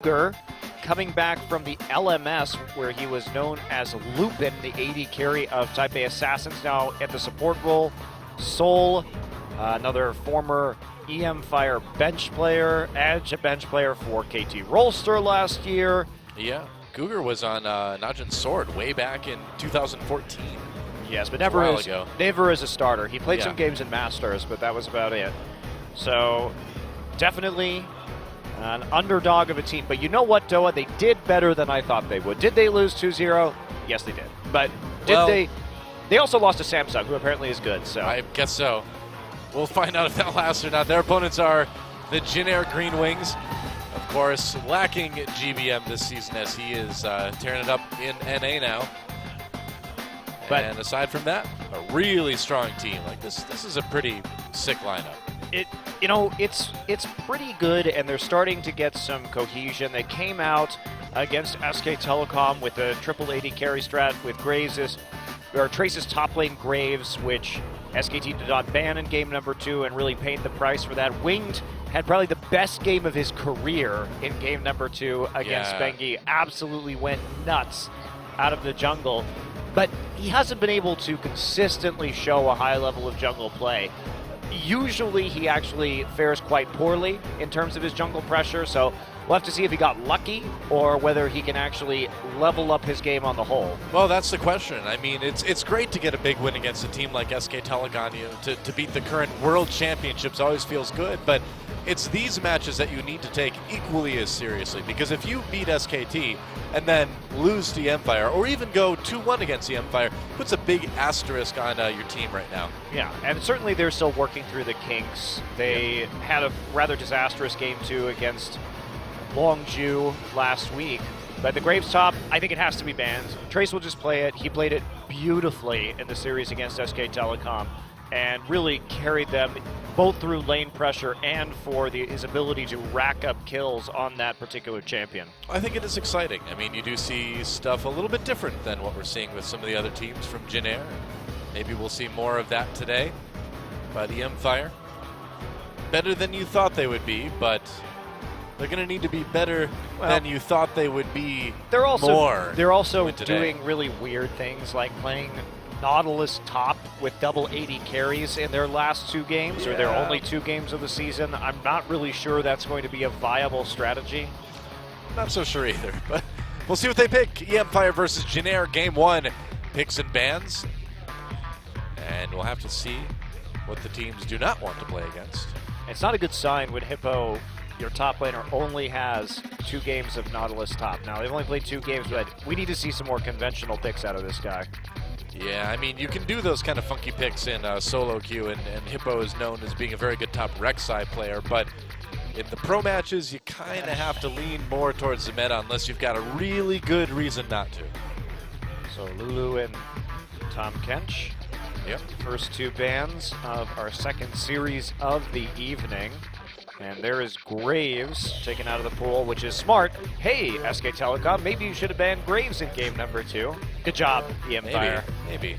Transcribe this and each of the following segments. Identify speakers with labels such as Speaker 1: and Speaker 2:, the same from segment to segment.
Speaker 1: Cougar, coming back from the LMS, where he was known as Lupin, the AD carry of Taipei Assassins, now at the support role. Sol, another former E-mFire bench player, Edge, a bench player for KT Rolster last year.
Speaker 2: Yeah, Cougar was on Najin's Sword way back in 2014.
Speaker 1: Yes, but never as a starter. He played some games in Masters, but that was about it. So, definitely an underdog of a team. But you know what, Doa? They did better than I thought they would. Did they lose 2-0? Yes, they did. But did they? They also lost to Samsung, who apparently is good. So
Speaker 2: I guess so. We'll find out if that lasts or not. Their opponents are the Jin-Air Greenwings. Of course, lacking GBM this season as he is tearing it up in NA now. And aside from that, a really strong team. Like this is a pretty sick lineup.
Speaker 1: It's pretty good, and they're starting to get some cohesion. They came out against SK Telecom with a triple AD carry strat with Trace's top lane Graves, which SKT did not ban in game number 2 and really paid the price for that. Winged had probably the best game of his career in game number 2 against bengi. Absolutely went nuts out of the jungle. But he hasn't been able to consistently show a high level of jungle play. Usually he actually fares quite poorly in terms of his jungle pressure, so we'll have to see if he got lucky or whether he can actually level up his game on the whole.
Speaker 2: Well, that's the question. I mean, it's great to get a big win against a team like SK Telecom. To beat the current world championships always feels good, but it's these matches that you need to take equally as seriously, because if you beat SKT and then lose to E-mFire, or even go 2-1 against E-mFire, puts a big asterisk on your team right now.
Speaker 1: Yeah, and certainly they're still working through the kinks. They had a rather disastrous game 2 against Longzhu last week. But the Graves top, I think it has to be banned. Trace will just play it. He played it beautifully in the series against SK Telecom and really carried them both through lane pressure and for his ability to rack up kills on that particular champion.
Speaker 2: I think it is exciting. I mean, you do see stuff a little bit different than what we're seeing with some of the other teams from Jin-Air. Maybe we'll see more of that today. But E-mFire, better than you thought they would be, but they're going to need to be better than you thought they would be.
Speaker 1: They're also doing really weird things, like playing Nautilus top with double 80 carries in their last 2 games, or their only 2 games of the season. I'm not really sure that's going to be a viable strategy.
Speaker 2: Not so sure either, but we'll see what they pick. E-mFire versus Jin-Air, game 1, picks and bans. And we'll have to see what the teams do not want to play against.
Speaker 1: It's not a good sign when Hippo, your top laner, only has 2 games of Nautilus top. Now, they've only played 2 games, but we need to see some more conventional picks out of this guy.
Speaker 2: Yeah, I mean, you can do those kind of funky picks in solo queue, and Hippo is known as being a very good top Rek'Sai player, but in the pro matches, you kind of have to lean more towards the meta unless you've got a really good reason not to.
Speaker 1: So Lulu and Tom Kench.
Speaker 2: Yep.
Speaker 1: First 2 bans of our second series of the evening. And there is Graves taken out of the pool, which is smart. Hey, SK Telecom, maybe you should have banned Graves in game number 2. Good job, E-mFire.
Speaker 2: Maybe.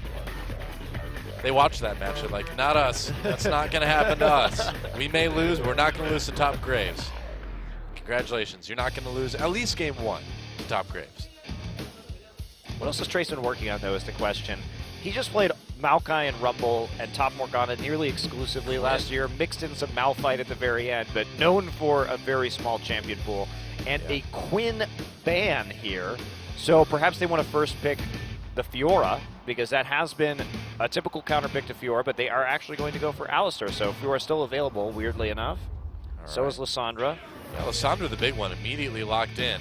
Speaker 2: They watched that match. They're like, not us. That's not going to happen to us. We may lose, but we're not going to lose to top Graves. Congratulations. You're not going to lose at least game 1 to top Graves.
Speaker 1: What else has Trace been working on, though, is the question. He just played Maokai and Rumble and Top Morgana nearly exclusively last year, mixed in some Malphite at the very end, but known for a very small champion pool. And a Quinn ban here, so perhaps they want to first pick the Fiora, because that has been a typical counter pick to Fiora, but they are actually going to go for Alistar, so Fiora is still available, weirdly enough. So is Lissandra.
Speaker 2: Yeah, Lissandra, the big one, immediately locked in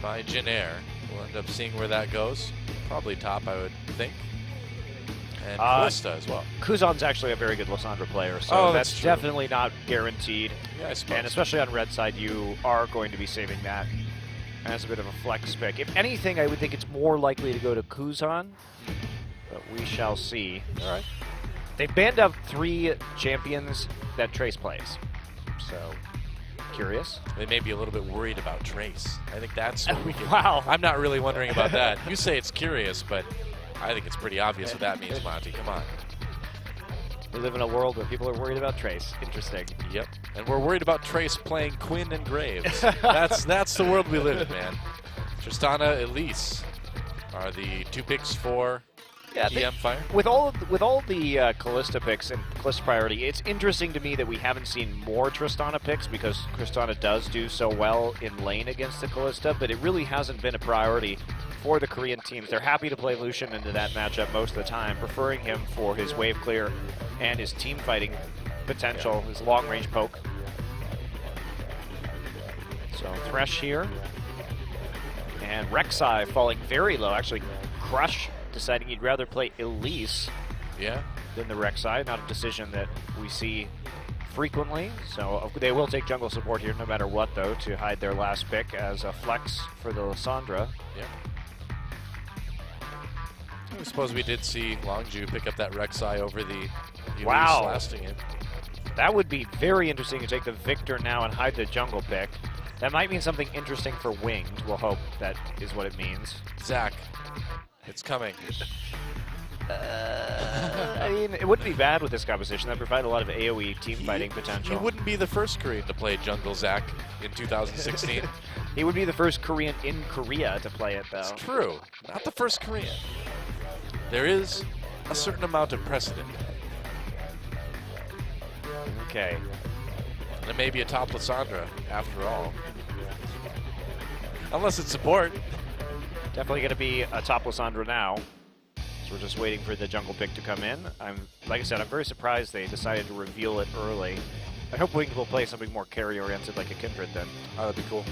Speaker 2: by Jin-Air. We'll end up seeing where that goes. Probably top, I would think. And Costa as well.
Speaker 1: Kuzan's actually a very good Lissandra player, so that's definitely not guaranteed.
Speaker 2: Yeah, I suppose.
Speaker 1: And especially on red side, you are going to be saving that as a bit of a flex pick. If anything, I would think it's more likely to go to Kuzan, but we shall see.
Speaker 2: All right.
Speaker 1: They've banned out 3 champions that Trace plays, so curious.
Speaker 2: They may be a little bit worried about Trace. I think that's what we can.
Speaker 1: Wow.
Speaker 2: I'm not really wondering about that. You say it's curious, but I think it's pretty obvious what that means, Monty. Come on.
Speaker 1: We live in a world where people are worried about Trace. Interesting.
Speaker 2: Yep. And we're worried about Trace playing Quinn and Graves. that's the world we live in, man. Tristana, Elise are the 2 picks for E-mFire.
Speaker 1: With all the Kalista picks and Kalista priority, it's interesting to me that we haven't seen more Tristana picks because Tristana does do so well in lane against the Kalista, but it really hasn't been a priority for the Korean teams. They're happy to play Lucian into that matchup most of the time, preferring him for his wave clear and his team fighting potential, his long range poke. So Thresh here. And Rek'Sai falling very low. Actually, Crush deciding he'd rather play Elise than the Rek'Sai. Not a decision that we see frequently. So they will take jungle support here no matter what, though, to hide their last pick as a flex for the Lissandra.
Speaker 2: Yeah. I suppose we did see Longzhu pick up that Rek'Sai over the Elise lasting it.
Speaker 1: That would be very interesting to take the Victor now and hide the jungle pick. That might mean something interesting for Winged. We'll hope that is what it means.
Speaker 2: Zach, it's coming.
Speaker 1: I mean, it wouldn't be bad with this composition. That provide a lot of AoE team fighting potential.
Speaker 2: He wouldn't be the first Korean to play jungle, Zach, in 2016.
Speaker 1: He would be the first Korean in Korea to play it, though.
Speaker 2: It's true. Not the first Korean. There is a certain amount of precedent.
Speaker 1: Okay.
Speaker 2: And it may be a top Lissandra, after all. Unless it's support.
Speaker 1: Definitely going to be a top Lissandra now. So we're just waiting for the jungle pick to come in. Like I said, I'm very surprised they decided to reveal it early. I hope Winged will play something more carry-oriented like a Kindred then.
Speaker 2: Oh, that'd be cool.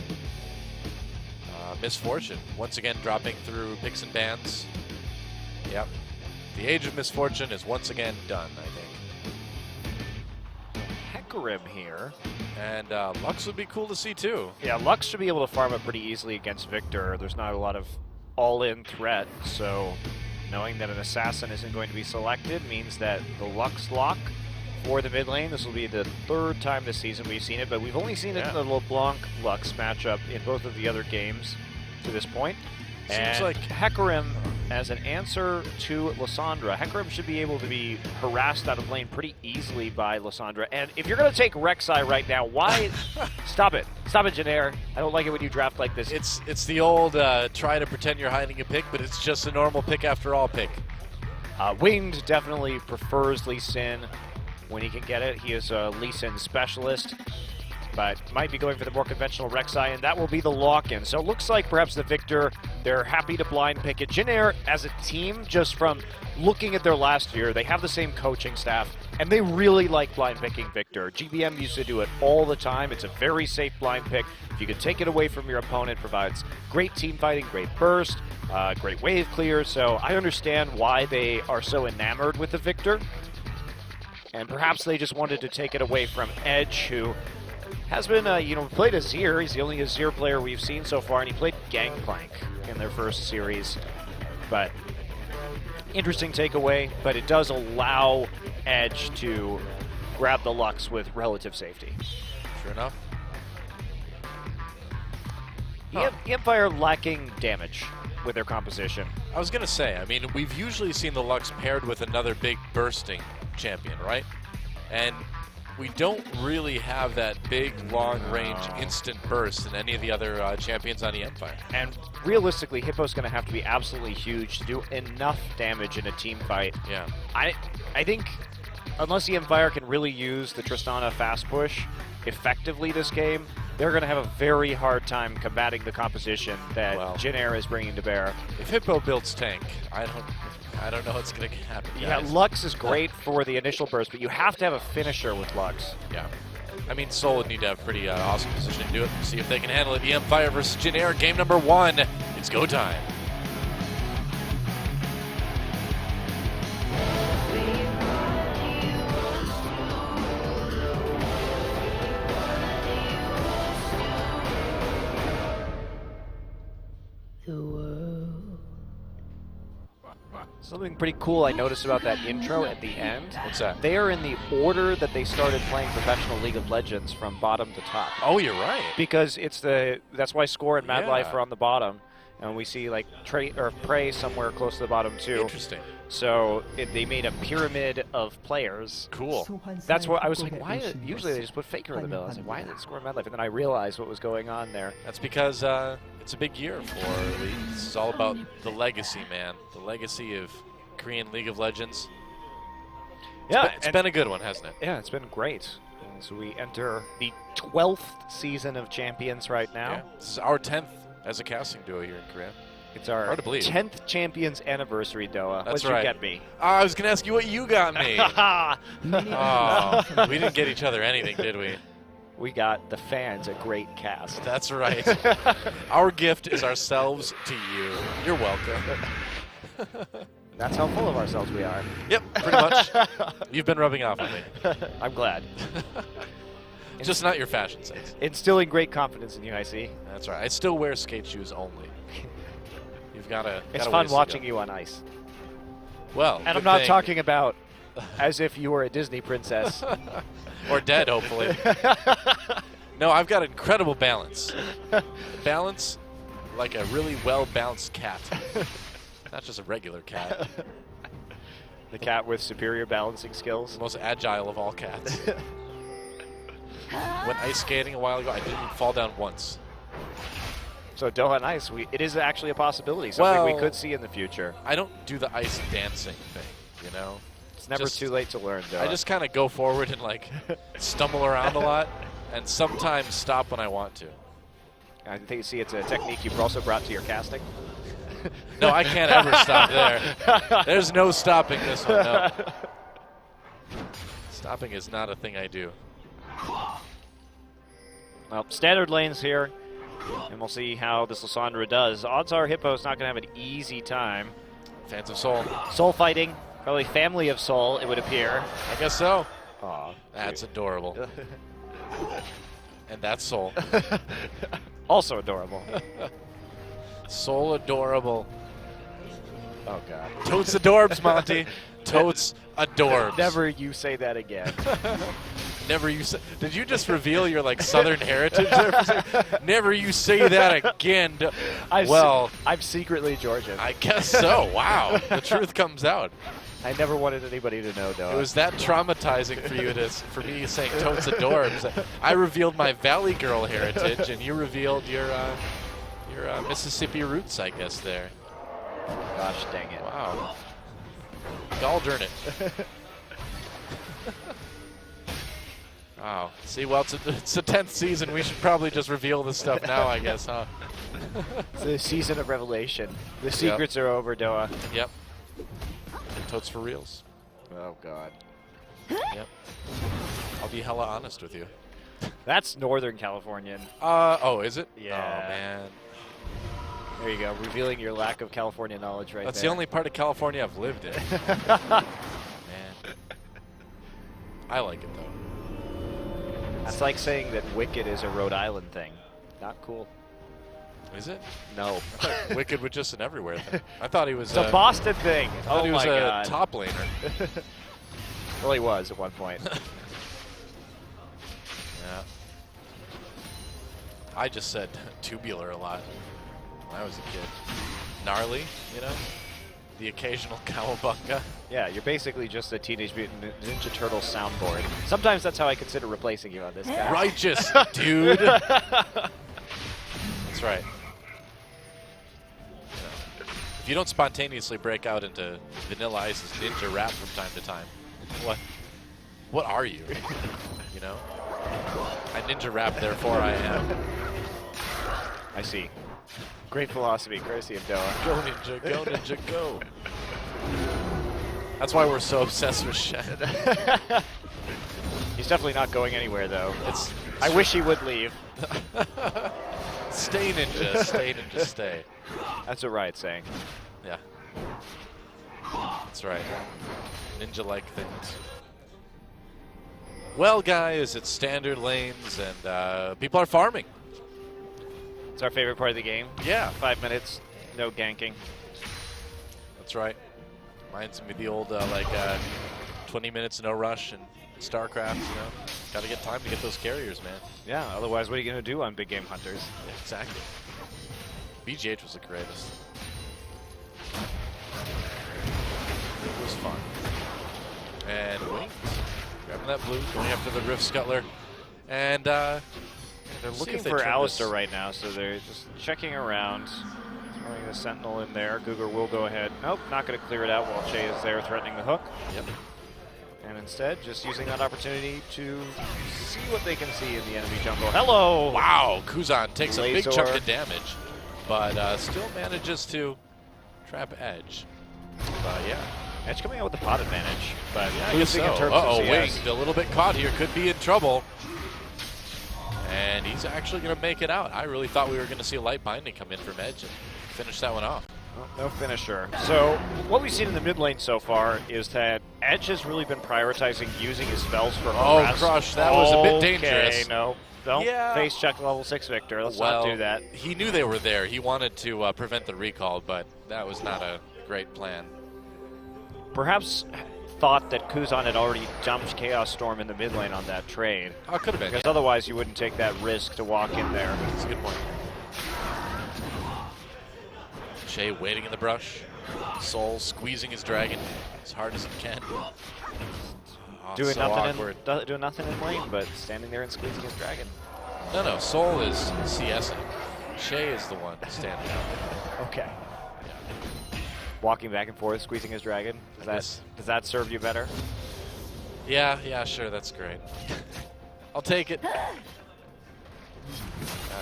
Speaker 2: Misfortune, once again dropping through picks and bans. Yep. The age of misfortune is once again done, I think.
Speaker 1: Hecarim here.
Speaker 2: And Lux would be cool to see too.
Speaker 1: Yeah, Lux should be able to farm it pretty easily against Victor. There's not a lot of all-in threat, so knowing that an assassin isn't going to be selected means that the Lux lock for the mid lane, this will be the 3rd time this season we've seen it, but we've only seen it in the LeBlanc-Lux matchup in both of the other games to this point.
Speaker 2: Seems like
Speaker 1: Hecarim, as an answer to Lissandra, Hecarim should be able to be harassed out of lane pretty easily by Lissandra. And if you're going to take Rek'Sai right now, why? Stop it. Stop it, Janair. I don't like it when you draft like this.
Speaker 2: It's the old try to pretend you're hiding a pick, but it's just a normal pick after all pick.
Speaker 1: Winged definitely prefers Lee Sin when he can get it. He is a Lee Sin specialist, but might be going for the more conventional Rek'Sai, and that will be the lock-in. So it looks like perhaps the Victor, they're happy to blind pick it. Jinair, as a team, just from looking at their last year, they have the same coaching staff, and they really like blind picking Victor. GBM used to do it all the time. It's a very safe blind pick. If you can take it away from your opponent, provides great team fighting, great burst, great wave clear. So I understand why they are so enamored with the Victor. And perhaps they just wanted to take it away from Edge, who has been, played Azir. He's the only Azir player we've seen so far, and he played Gangplank in their first series. But interesting takeaway, but it does allow Edge to grab the Lux with relative safety.
Speaker 2: Sure enough.
Speaker 1: E-mFire lacking damage with their composition.
Speaker 2: I was going to say, I mean, we've usually seen the Lux paired with another big bursting champion, right? And we don't really have that big, long-range, instant burst in any of the other champions on E-mFire.
Speaker 1: And realistically, Hippo's going to have to be absolutely huge to do enough damage in a team fight.
Speaker 2: Yeah.
Speaker 1: I think unless E-mFire can really use the Tristana fast push effectively this game, they're going to have a very hard time combating the composition that Jinair is bringing to bear.
Speaker 2: If Hippo builds tank, I don't know what's going to happen, guys.
Speaker 1: Yeah, Lux is great for the initial burst, but you have to have a finisher with Lux.
Speaker 2: Yeah. I mean, Soul would need to have pretty awesome position to do it. See if they can handle it. E-mFire versus Jinair, game number 1. It's go time.
Speaker 1: Something pretty cool I noticed about that intro at the end.
Speaker 2: What's that?
Speaker 1: They are in the order that they started playing professional League of Legends from bottom to top.
Speaker 2: Oh, you're right.
Speaker 1: Because it's that's why Score and Madlife are on the bottom. And we see like Pray somewhere close to the bottom too.
Speaker 2: Interesting.
Speaker 1: So they made a pyramid of players.
Speaker 2: Cool.
Speaker 1: That's what I was like. Why? Usually they just put Faker in the middle. I was like, why did it score Madlife? And then I realized what was going on there.
Speaker 2: That's because it's a big year for League. This is all about the legacy, man. The legacy of Korean League of Legends.
Speaker 1: Yeah,
Speaker 2: it's been a good one, hasn't it?
Speaker 1: Yeah, it's been great. And so we enter the 12th season of Champions right now.
Speaker 2: Yeah. This is our 10th as a casting duo here in Korea.
Speaker 1: It's our
Speaker 2: Hard to believe.
Speaker 1: 10th Champions anniversary, Doa.
Speaker 2: That's
Speaker 1: What'd
Speaker 2: right.
Speaker 1: you get me?
Speaker 2: I was going to ask you what you got me. Oh, we didn't get each other anything, did we?
Speaker 1: We got the fans a great cast.
Speaker 2: That's right. Our gift is ourselves to you. You're welcome.
Speaker 1: That's how full of ourselves we are.
Speaker 2: Yep, pretty much. You've been rubbing off on me.
Speaker 1: I'm glad.
Speaker 2: Just not your fashion sense.
Speaker 1: Instilling great confidence in you, I see.
Speaker 2: That's right. I still wear skate shoes only. You've got to.
Speaker 1: It's fun watching you on ice.
Speaker 2: Well,
Speaker 1: and I'm not talking about as if you were a Disney princess.
Speaker 2: Or dead, hopefully. No, I've got incredible balance. Balance like a really well-balanced cat. Not just a regular cat.
Speaker 1: The cat with superior balancing skills.
Speaker 2: The most agile of all cats. Went ice skating a while ago. I didn't fall down once.
Speaker 1: So Doha on ice, it is actually a possibility. Something we could see in the future.
Speaker 2: I don't do the ice dancing thing, you know?
Speaker 1: It's never too late to learn, Doha.
Speaker 2: I just kind of go forward and like stumble around a lot and sometimes stop when I want to.
Speaker 1: I think you see it's a technique you've also brought to your casting.
Speaker 2: No, I can't ever stop there. There's no stopping this one, no. Stopping is not a thing I do.
Speaker 1: Well, standard lanes here, and we'll see how this Lysandra does. Odds are Hippo's not going to have an easy time.
Speaker 2: Fans of Soul.
Speaker 1: Soul fighting, probably family of Soul, it would appear.
Speaker 2: I guess so.
Speaker 1: Aw,
Speaker 2: that's adorable. And that's Soul.
Speaker 1: Also adorable.
Speaker 2: Soul adorable.
Speaker 1: Oh, God.
Speaker 2: Totes adorbs, Monty. Totes adorbs.
Speaker 1: Never you say that again.
Speaker 2: Never you say. Did you just reveal your like Southern heritage there? Never you say that again.
Speaker 1: I'm secretly Georgian.
Speaker 2: I guess so. Wow. The truth comes out.
Speaker 1: I never wanted anybody to know, though.
Speaker 2: It was that traumatizing for you for me saying totes adorbs. I revealed my Valley Girl heritage, and you revealed your Mississippi roots, I guess, there.
Speaker 1: Gosh dang it.
Speaker 2: Wow. Gall darn it. Wow. See, well, it's the 10th season. We should probably just reveal this stuff now, I guess, huh?
Speaker 1: It's the season of revelation. The secrets are over, Doa.
Speaker 2: Yep. Totes for reals.
Speaker 1: Oh, God.
Speaker 2: Yep. I'll be hella honest with you.
Speaker 1: That's Northern Californian.
Speaker 2: Oh, is it?
Speaker 1: Yeah.
Speaker 2: Oh, man.
Speaker 1: There you go, revealing your lack of California knowledge right
Speaker 2: That's
Speaker 1: there.
Speaker 2: the only part of California I've lived in. Man. I like it, though.
Speaker 1: That's like saying that Wicked is a Rhode Island thing. Not cool.
Speaker 2: Is it?
Speaker 1: No.
Speaker 2: Wicked was just an everywhere thing. I thought he was
Speaker 1: it's a Boston thing.
Speaker 2: I thought he was a top laner.
Speaker 1: Well, he was at one point.
Speaker 2: Yeah. I just said tubular a lot when I was a kid. Gnarly, you know? The occasional cowabunga.
Speaker 1: Yeah, you're basically just a Teenage Mutant Ninja Turtle soundboard. Sometimes that's how I consider replacing you on this guy.
Speaker 2: Righteous, dude. That's right. If you don't spontaneously break out into Vanilla Ice's ninja rap from time to time, what are you? You know? I ninja rap, therefore I am.
Speaker 1: I see. Great philosophy, courtesy of Doa.
Speaker 2: Go ninja, go ninja, go. That's why we're so obsessed with Shen.
Speaker 1: He's definitely not going anywhere, though. I wish he would leave.
Speaker 2: Stay ninja, stay ninja, stay.
Speaker 1: That's what Riot's saying.
Speaker 2: Yeah. That's right. Ninja-like things. Well, guys, it's standard lanes, and people are farming.
Speaker 1: It's our favorite part of the game.
Speaker 2: Yeah.
Speaker 1: 5 minutes, no ganking.
Speaker 2: That's right. Reminds me of the old, 20 minutes, no rush, and StarCraft, you know. Got to get time to get those carriers, man.
Speaker 1: Yeah, otherwise what are you going to do on Big Game Hunters?
Speaker 2: Yeah, exactly. BGH was the greatest. It was fun. And Wings grabbing that blue, going after the Rift Scuttler. And they're
Speaker 1: looking for Alistar right now, so they're just checking around. Throwing the Sentinel in there. Cougar will go ahead. Nope, not going to clear it out while Che is there threatening the hook.
Speaker 2: Yep.
Speaker 1: And instead, just using that opportunity to see what they can see in the enemy jungle. Hello!
Speaker 2: Wow, Kuzan takes a big
Speaker 1: Lazor.
Speaker 2: chunk of damage, but still manages to trap Edge. But yeah.
Speaker 1: Edge coming out with the pot advantage, but
Speaker 2: Yeah,
Speaker 1: losing in terms of CS.
Speaker 2: Wings a little bit caught here, could be in trouble. And he's actually going to make it out. I really thought we were going to see a light binding come in from Edge and finish that one off.
Speaker 1: Well, no finisher. So what we've seen in the mid lane so far is that Edge has really been prioritizing using his spells for harass.
Speaker 2: Crush, that was a bit dangerous.
Speaker 1: Okay, no. Don't
Speaker 2: Yeah.
Speaker 1: face check level 6 Victor. Let's not do that.
Speaker 2: He knew they were there. He wanted to prevent the recall, but that was not a great plan.
Speaker 1: Perhaps thought that Kuzan had already dumped Chaos Storm in the mid lane on that trade.
Speaker 2: Oh, it could have been.
Speaker 1: Because otherwise you wouldn't take that risk to walk in there.
Speaker 2: That's a good point. Shay waiting in the brush. Soul squeezing his dragon as hard as he can. Oh,
Speaker 1: Doing
Speaker 2: so
Speaker 1: nothing
Speaker 2: awkward.
Speaker 1: doing nothing in lane, but standing there and squeezing his dragon.
Speaker 2: No, Soul is CSing. Shay is the one standing out.
Speaker 1: Okay. Walking back and forth, squeezing his dragon. Does that serve you better?
Speaker 2: Yeah, sure, that's great. I'll take it. That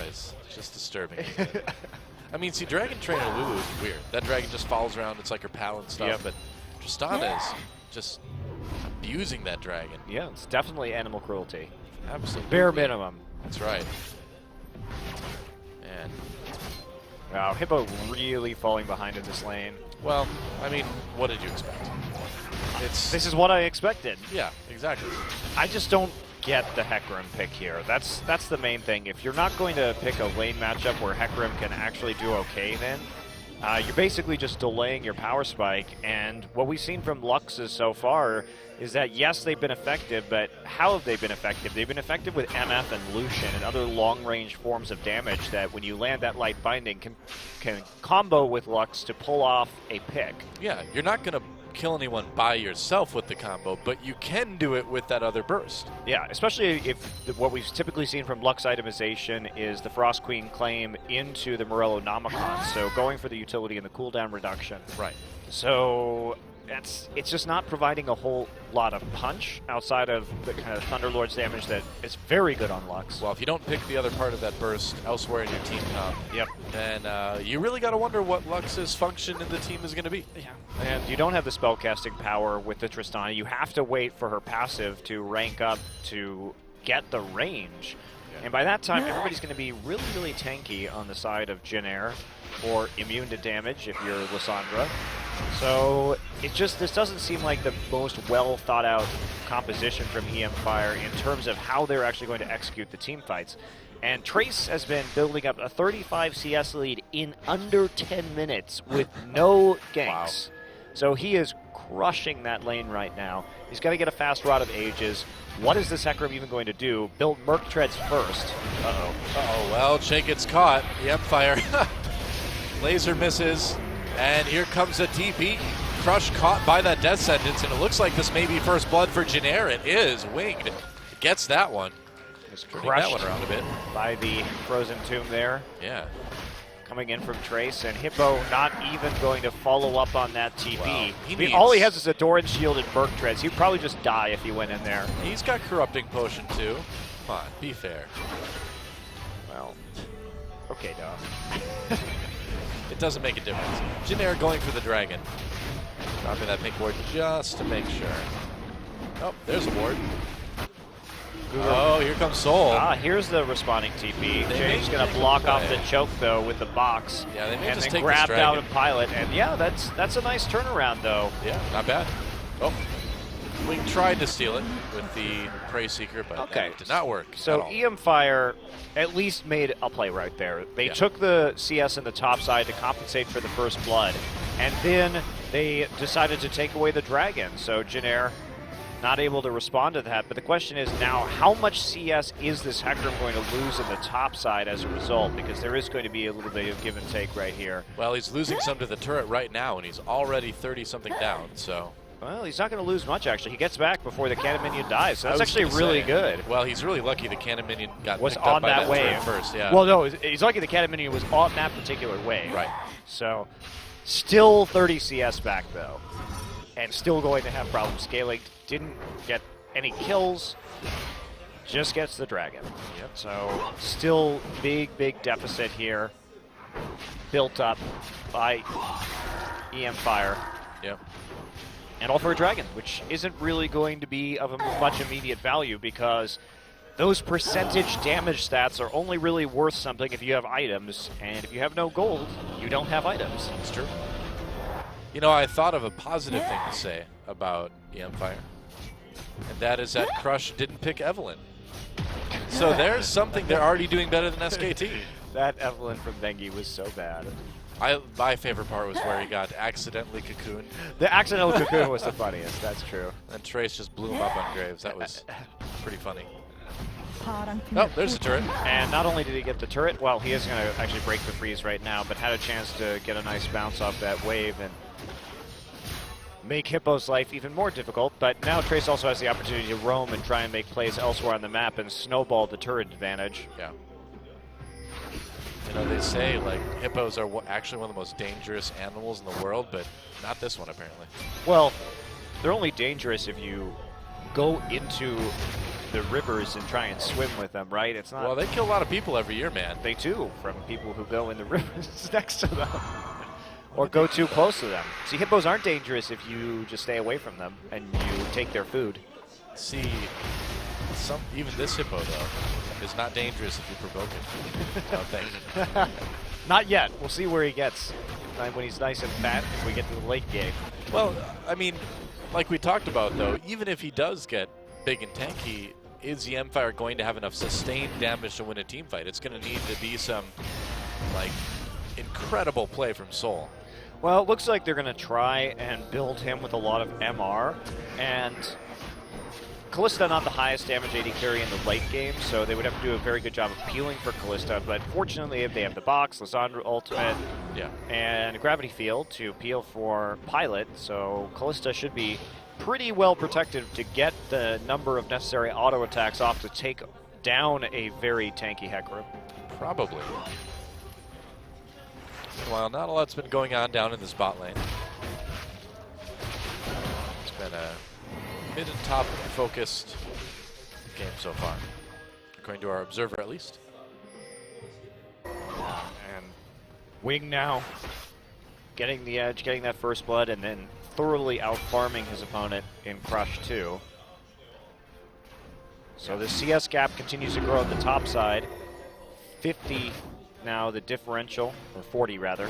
Speaker 2: is just disturbing. I mean, see, Dragon Trainer Lulu is weird. That dragon just follows around. It's like her pal and stuff.
Speaker 1: Yep.
Speaker 2: But Tristana is just abusing that dragon.
Speaker 1: Yeah, it's definitely animal cruelty.
Speaker 2: Absolutely.
Speaker 1: Bare minimum.
Speaker 2: That's right. And,
Speaker 1: Wow, Hippo really falling behind in this lane.
Speaker 2: well, I mean, what did you expect?
Speaker 1: This is what I expected.
Speaker 2: Yeah, exactly.
Speaker 1: I just don't get the Hecarim pick here. That's the main thing. If you're not going to pick a lane matchup where Hecarim can actually do okay, then you're basically just delaying your power spike. And what we've seen from Luxes so far is that, yes, they've been effective, but how have they been effective? They've been effective with MF and Lucian and other long-range forms of damage that when you land that light binding can combo with Lux to pull off a pick.
Speaker 2: Yeah, you're not going to kill anyone by yourself with the combo, but you can do it with that other burst.
Speaker 1: Yeah, especially if what we've typically seen from Lux itemization is the Frost Queen claim into the Morello Nomicon, so going for the utility and the cooldown reduction.
Speaker 2: Right.
Speaker 1: So it's just not providing a whole lot of punch outside of the kind of Thunderlord's damage that is very good on Lux.
Speaker 2: Well, if you don't pick the other part of that burst elsewhere in your team comp, then you really got to wonder what Lux's function in the team is going to be.
Speaker 1: Yeah. And you don't have the spellcasting power with the Tristana. You have to wait for her passive to rank up to get the range. Yeah. And by that time, everybody's going to be really, really tanky on the side of Jin Air or immune to damage if you're Lissandra. So this doesn't seem like the most well thought out composition from E-mFire in terms of how they're actually going to execute the team fights. And Trace has been building up a 35 CS lead in under 10 minutes with no ganks.
Speaker 2: Wow.
Speaker 1: So he is crushing that lane right now. He's got to get a fast Rod of Ages. What is this Hecarim even going to do? Build Merc Treads first.
Speaker 2: Uh-oh, well, Che gets caught. E-mFire. Laser misses. And here comes a TP. Crush caught by that death sentence, and it looks like this may be first blood for Jin Air. It is. Winged gets that one.
Speaker 1: Just
Speaker 2: Turning
Speaker 1: crushed
Speaker 2: that one around a bit.
Speaker 1: by the Frozen Tomb there.
Speaker 2: Yeah.
Speaker 1: Coming in from Trace, and Hippo not even going to follow up on that TP.
Speaker 2: Well,
Speaker 1: all he has is a Doran Shield and Merc Treads. He'd probably just die if he went in there.
Speaker 2: He's got Corrupting Potion, too. Come on, be fair.
Speaker 1: Well, okay, dog.
Speaker 2: It doesn't make a difference. Jin Air going for the dragon. Dropping that pink ward just to make sure. Oh, there's a ward. Oh, here comes Soul.
Speaker 1: Here's the responding TP.
Speaker 2: They
Speaker 1: James
Speaker 2: may
Speaker 1: going to block
Speaker 2: play.
Speaker 1: off the choke, though, with the box.
Speaker 2: Yeah, they may
Speaker 1: and
Speaker 2: just
Speaker 1: then
Speaker 2: take
Speaker 1: grabbed
Speaker 2: this
Speaker 1: out
Speaker 2: dragon.
Speaker 1: a pilot. And yeah, that's a nice turnaround, though.
Speaker 2: Yeah, not bad. Oh, Wing tried to steal it with the Prey Seeker, but it did not work.
Speaker 1: So E-mFire at least made a play right there. They took the CS in the top side to compensate for the first blood, and then they decided to take away the dragon. So Jin Air not able to respond to that. But the question is now, how much CS is this Hecarim going to lose in the top side as a result? Because there is going to be a little bit of give and take right here.
Speaker 2: Well, he's losing some to the turret right now, and he's already 30-something down, so...
Speaker 1: Well, he's not going to lose much, actually. He gets back before the cannon minion dies, so that's actually really good.
Speaker 2: Well, he's really lucky the cannon minion got
Speaker 1: was
Speaker 2: picked up
Speaker 1: on
Speaker 2: by
Speaker 1: that wave
Speaker 2: first, yeah.
Speaker 1: Well, no, he's lucky the cannon minion was on that particular wave.
Speaker 2: Right.
Speaker 1: So, still 30 CS back, though. And still going to have problems scaling. Didn't get any kills. Just gets the dragon.
Speaker 2: Yep.
Speaker 1: So, still big deficit here. Built up by E-mFire.
Speaker 2: Yep.
Speaker 1: And all for a dragon, which isn't really going to be of a much immediate value because those percentage damage stats are only really worth something if you have items, and if you have no gold, you don't have items.
Speaker 2: That's true. You know, I thought of a positive thing to say about E-mFire, and that is that Crush didn't pick Evelyn. So there's something they're already doing better than SKT.
Speaker 1: That Evelyn from Bengi was so bad.
Speaker 2: My favorite part was where he got accidentally cocooned.
Speaker 1: The accidental cocoon was the funniest, that's true.
Speaker 2: And Trace just blew him up on Graves. That was pretty funny. Oh, there's the turret.
Speaker 1: And not only did he get the turret, well, he is going to actually break the freeze right now, but had a chance to get a nice bounce off that wave and make Hippo's life even more difficult. But now Trace also has the opportunity to roam and try and make plays elsewhere on the map and snowball the turret advantage.
Speaker 2: Yeah. You know, they say, like, hippos are actually one of the most dangerous animals in the world, but not this one, apparently.
Speaker 1: Well, they're only dangerous if you go into the rivers and try and swim with them, right? It's not.
Speaker 2: Well, they kill a lot of people every year, man.
Speaker 1: They do, from people who go in the rivers next to them. Or go too close to them. See, hippos aren't dangerous if you just stay away from them and you take their food.
Speaker 2: See, even this hippo, though, is not dangerous if you provoke it. I don't think.
Speaker 1: Not yet. We'll see where he gets when he's nice and fat if we get to the late game.
Speaker 2: Well, I mean, like we talked about, though, even if he does get big and tanky, is E-mFire going to have enough sustained damage to win a team fight? It's going to need to be some, like, incredible play from Sol.
Speaker 1: Well, it looks like they're going to try and build him with a lot of MR, and Kalista not the highest damage AD carry in the late game, so they would have to do a very good job of peeling for Kalista, but fortunately if they have the box, Lissandra ultimate, and Gravity Field to peel for Pilot, so Kalista should be pretty well protected to get the number of necessary auto attacks off to take down a very tanky Hecarim.
Speaker 2: Probably. Well, not a lot's been going on down in the spot lane. It's been a mid and top focused game so far, according to our observer at least.
Speaker 1: And Wing now getting the edge, getting that first blood, and then thoroughly out-farming his opponent in Crush 2. So the CS gap continues to grow at the top side. 50 now the differential, or 40 rather,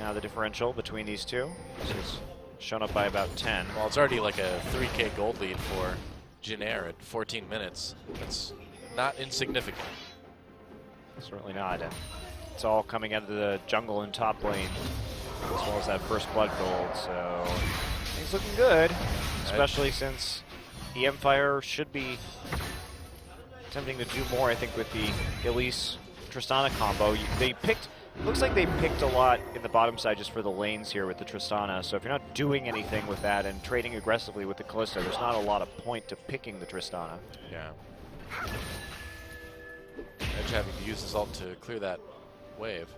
Speaker 1: now the differential between these two. This is shown up by about 10.
Speaker 2: Well, it's already like a 3K gold lead for Jinair at 14 minutes. That's not insignificant.
Speaker 1: Certainly not. And it's all coming out of the jungle and top lane, as well as that first blood gold. So he's looking good, especially since E-mFire should be attempting to do more, I think, with the Elise Tristana combo. They picked, looks like they picked a lot in the bottom side just for the lanes here with the Tristana. So if you're not doing anything with that and trading aggressively with the Kalista, there's not a lot of point to picking the Tristana.
Speaker 2: Yeah. Edge having to use his ult to clear that wave.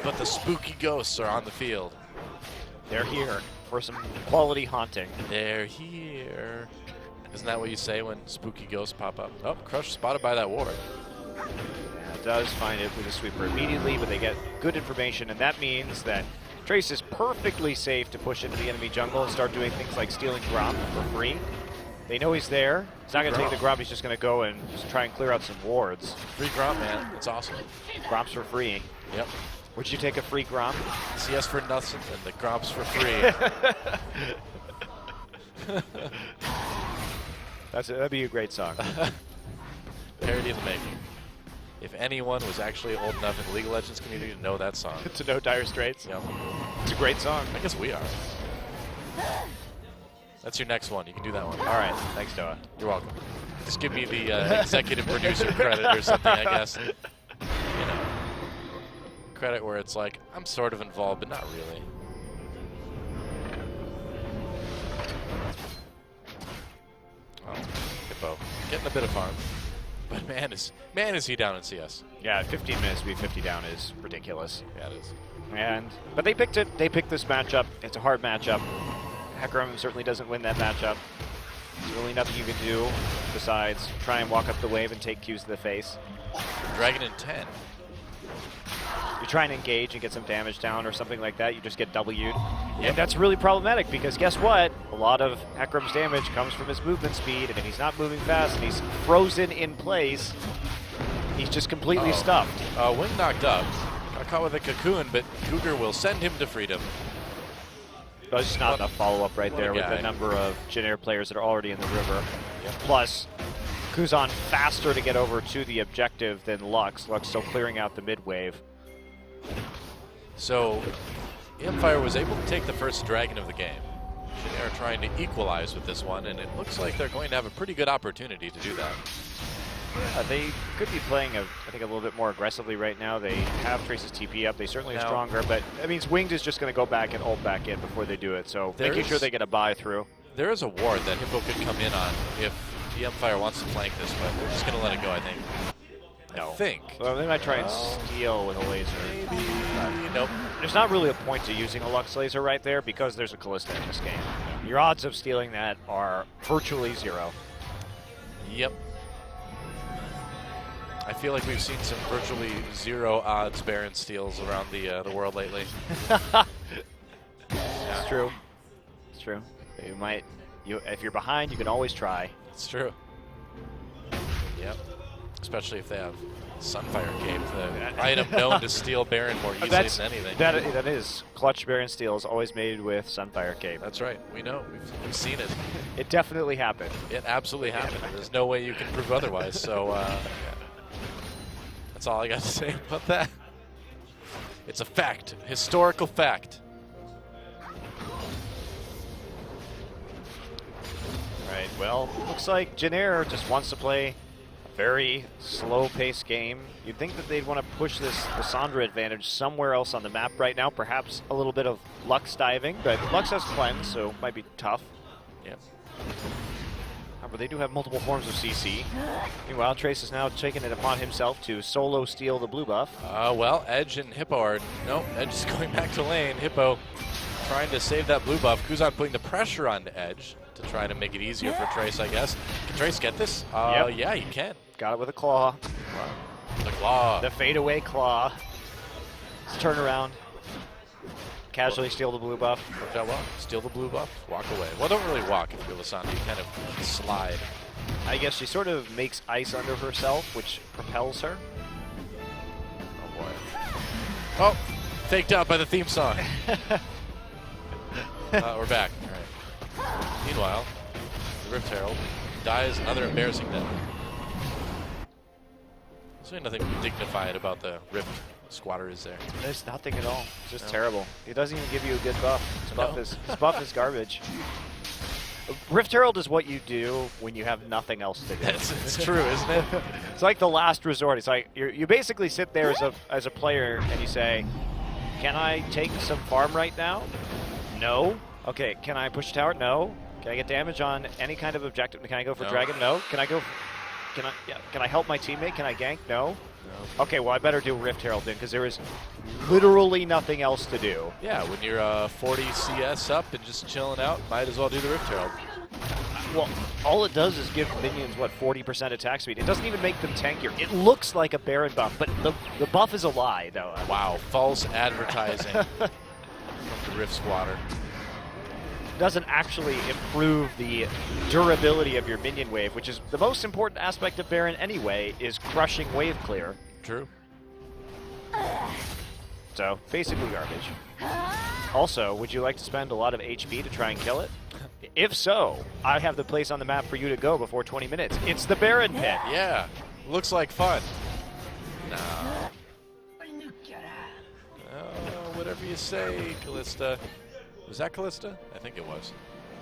Speaker 2: But the spooky ghosts are on the field.
Speaker 1: They're here for some quality haunting.
Speaker 2: They're here. Isn't that what you say when spooky ghosts pop up? Oh, Crush spotted by that ward.
Speaker 1: Yeah, does find it with a sweeper immediately, but they get good information, and that means that Trace is perfectly safe to push into the enemy jungle and start doing things like stealing Gromp for free. They know he's there. He's not going to take the Gromp, he's just going to go and just try and clear out some wards.
Speaker 2: Free Gromp, man. It's awesome.
Speaker 1: Gromp's for free.
Speaker 2: Yep.
Speaker 1: Would you take a free Gromp?
Speaker 2: CS for nothing and the Gromp's for free.
Speaker 1: That'd be a great song.
Speaker 2: Parody in the making. If anyone was actually old enough in the League of Legends community to know that song.
Speaker 1: To know Dire Straits?
Speaker 2: Yep.
Speaker 1: It's a great song.
Speaker 2: I guess we are. That's your next one. You can do that one.
Speaker 1: All right, thanks, Doa.
Speaker 2: You're welcome. Just give me the executive producer credit or something, I guess. You know, credit where it's like, I'm sort of involved, but not really. Oh, Hippo. Getting a bit of farm. But man is he down in CS.
Speaker 1: Yeah, 15 minutes to be 50 down is ridiculous.
Speaker 2: Yeah, it is.
Speaker 1: But they picked it. They picked this matchup. It's a hard matchup. Hecarim certainly doesn't win that matchup. There's really nothing you can do besides try and walk up the wave and take Qs to the face.
Speaker 2: Dragon in 10.
Speaker 1: You try and engage and get some damage down or something like that, you just get W'd. And that's really problematic because guess what? A lot of Hecarim's damage comes from his movement speed, and if he's not moving fast and he's frozen in place, he's just completely stuffed.
Speaker 2: Wing knocked up. Got caught with a cocoon, but Cougar will send him to freedom.
Speaker 1: There's just not enough follow-up right there with the number of Jin players that are already in the river.
Speaker 2: Yep.
Speaker 1: Plus, Kuzan faster to get over to the objective than Lux. Lux still clearing out the mid-wave.
Speaker 2: So, E-mFire was able to take the first dragon of the game. They are trying to equalize with this one, and it looks like they're going to have a pretty good opportunity to do that.
Speaker 1: They could be playing, I think, a little bit more aggressively right now. They have Trace's TP up. They certainly are stronger, but that means Winged is just going to go back and ult back in before they do it. So making sure they get a buy through.
Speaker 2: There is a ward that Hippo could come in on if E-mFire wants to flank this, but they're just going to let it go, I think.
Speaker 1: No.
Speaker 2: I think.
Speaker 1: Well, they might try and steal with a laser.
Speaker 2: Maybe. Nope.
Speaker 1: There's not really a point to using a Lux laser right there because there's a Callista in this game. Your odds of stealing that are virtually zero.
Speaker 2: Yep. I feel like we've seen some virtually zero odds Baron steals around the world lately.
Speaker 1: It's true. It's true. If you're behind, you can always try.
Speaker 2: It's true. Yep. Especially if they have Sunfire Cape, the item known to steal Baron more easily than anything.
Speaker 1: That is. Clutch Baron steal is always made with Sunfire Cape.
Speaker 2: That's right. We know. We've seen it.
Speaker 1: It definitely happened.
Speaker 2: It absolutely happened. There's no way you can prove otherwise. So that's all I got to say about that. It's a fact. Historical fact.
Speaker 1: Right. Well, looks like Jin just wants to play very slow-paced game. You'd think that they'd want to push this Lissandra advantage somewhere else on the map right now. Perhaps a little bit of Lux diving, but Lux has cleanse, so it might be tough.
Speaker 2: Yep.
Speaker 1: However, they do have multiple forms of CC. Meanwhile, Trace is now taking it upon himself to solo steal the blue buff.
Speaker 2: Well, Edge and Hippo are... Nope, Edge is going back to lane. Hippo trying to save that blue buff. Kuzan putting the pressure on to Edge to try to make it easier for Trace, I guess. Can Trace get this?
Speaker 1: Yep.
Speaker 2: Yeah, he can.
Speaker 1: Got it with a claw.
Speaker 2: The claw.
Speaker 1: The fadeaway claw. Let's turn around. Casually steal the blue buff.
Speaker 2: Worked out well. Steal the blue buff. Walk away. Well, don't really walk if you're Lissandra. You kind of slide.
Speaker 1: I guess she sort of makes ice under herself, which propels her.
Speaker 2: Oh, boy. Oh, faked out by the theme song. We're back. All right. Meanwhile, the Rift Herald dies another embarrassing death. There's nothing dignified about the Rift squatter, is there?
Speaker 1: There's nothing at all. It's just terrible. It doesn't even give you a good buff. His buff is garbage. Rift Herald is what you do when you have nothing else to do.
Speaker 2: It's true, isn't it?
Speaker 1: It's like the last resort. It's like you basically sit there as a player and you say, can I take some farm right now? No. Okay, can I push tower? No. Can I get damage on any kind of objective? Can I go for dragon? No. Can I help my teammate? Can I gank? No. Okay, well I better do Rift Herald then because there is literally nothing else to do.
Speaker 2: Yeah, when you're 40 CS up and just chilling out, might as well do the Rift Herald.
Speaker 1: Well, all it does is give minions, 40% attack speed. It doesn't even make them tankier. It looks like a Baron buff, but the buff is a lie, though.
Speaker 2: Wow, false advertising from the Rift Squatter.
Speaker 1: Doesn't actually improve the durability of your minion wave, which is the most important aspect of Baron anyway, is crushing wave clear.
Speaker 2: True.
Speaker 1: So, basically garbage. Also, would you like to spend a lot of HP to try and kill it? If so, I have the place on the map for you to go before 20 minutes. It's the Baron Pit.
Speaker 2: Yeah, looks like fun. No. Oh, whatever you say, Callista. Was that Callista? I think it was.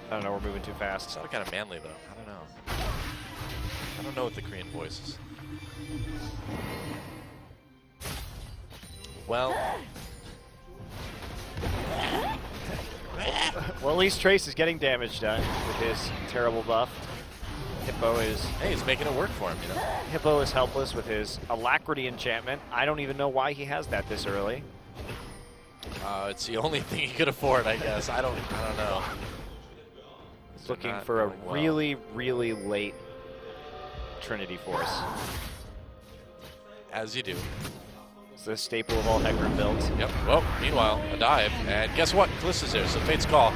Speaker 1: I don't know, we're moving too fast.
Speaker 2: Sounded kind of manly, though. I don't know. I don't know what the Korean voice is. Well.
Speaker 1: Well, at least Trace is getting damage done with his terrible buff. Hippo is...
Speaker 2: Hey, he's making it work for him, you know?
Speaker 1: Hippo is helpless with his Alacrity enchantment. I don't even know why he has that this early.
Speaker 2: It's the only thing he could afford, I guess. I don't know.
Speaker 1: He's looking for a really, really late Trinity Force.
Speaker 2: As you do.
Speaker 1: It's the staple of all Hecarim builds.
Speaker 2: Yep. Well, meanwhile, a dive. And guess what? Callista's there, so Fate's Call.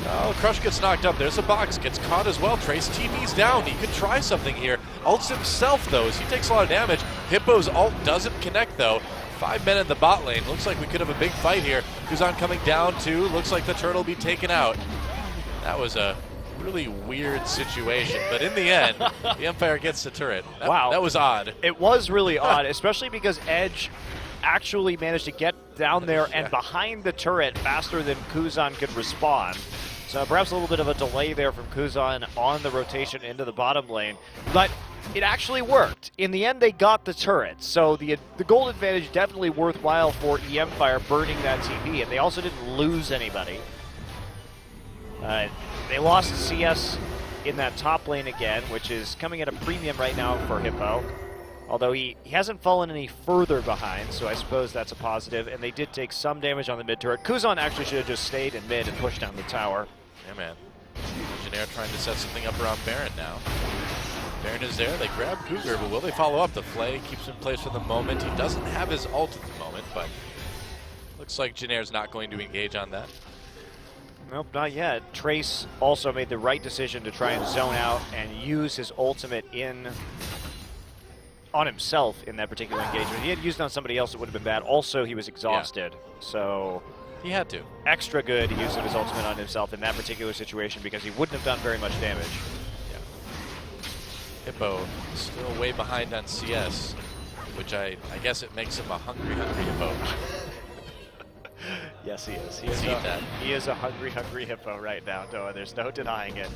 Speaker 2: Oh, Crush gets knocked up. There's a box. Gets caught as well. Trace TV's down. He could try something here. Ults himself, though, as he takes a lot of damage. Hippo's ult doesn't connect, though. 5 men in the bot lane. Looks like we could have a big fight here. Kuzan coming down, too. Looks like the turtle will be taken out. That was a really weird situation. But in the end, the E-mFire gets the turret.
Speaker 1: Wow.
Speaker 2: That was odd.
Speaker 1: It was really odd, especially because Edge actually managed to get down there and behind the turret faster than Kuzan could respond. So perhaps a little bit of a delay there from Kuzan on the rotation into the bottom lane. But it actually worked. In the end, they got the turret. So the gold advantage definitely worthwhile for E-mFire burning that TP, and they also didn't lose anybody. They lost CS in that top lane again, which is coming at a premium right now for Hippo. Although he hasn't fallen any further behind, so I suppose that's a positive. And they did take some damage on the mid turret. Kuzan actually should have just stayed in mid and pushed down the tower.
Speaker 2: Yeah, man. Janair trying to set something up around Baron now. Baron is there. They grab Cougar, but will they follow up? The Flay keeps him in place for the moment. He doesn't have his ult at the moment, but looks like Janair's not going to engage on that.
Speaker 1: Nope, not yet. Trace also made the right decision to try and zone out and use his ultimate on himself in that particular engagement. He had used it on somebody else, it would have been bad. Also, he was exhausted, so
Speaker 2: he had to.
Speaker 1: Extra good use of his ultimate on himself in that particular situation because he wouldn't have done very much damage.
Speaker 2: Yeah. Hippo still way behind on CS, which I guess it makes him a hungry Hippo.
Speaker 1: Yes, he is. He is a hungry Hippo right now, Doa. There's no denying it.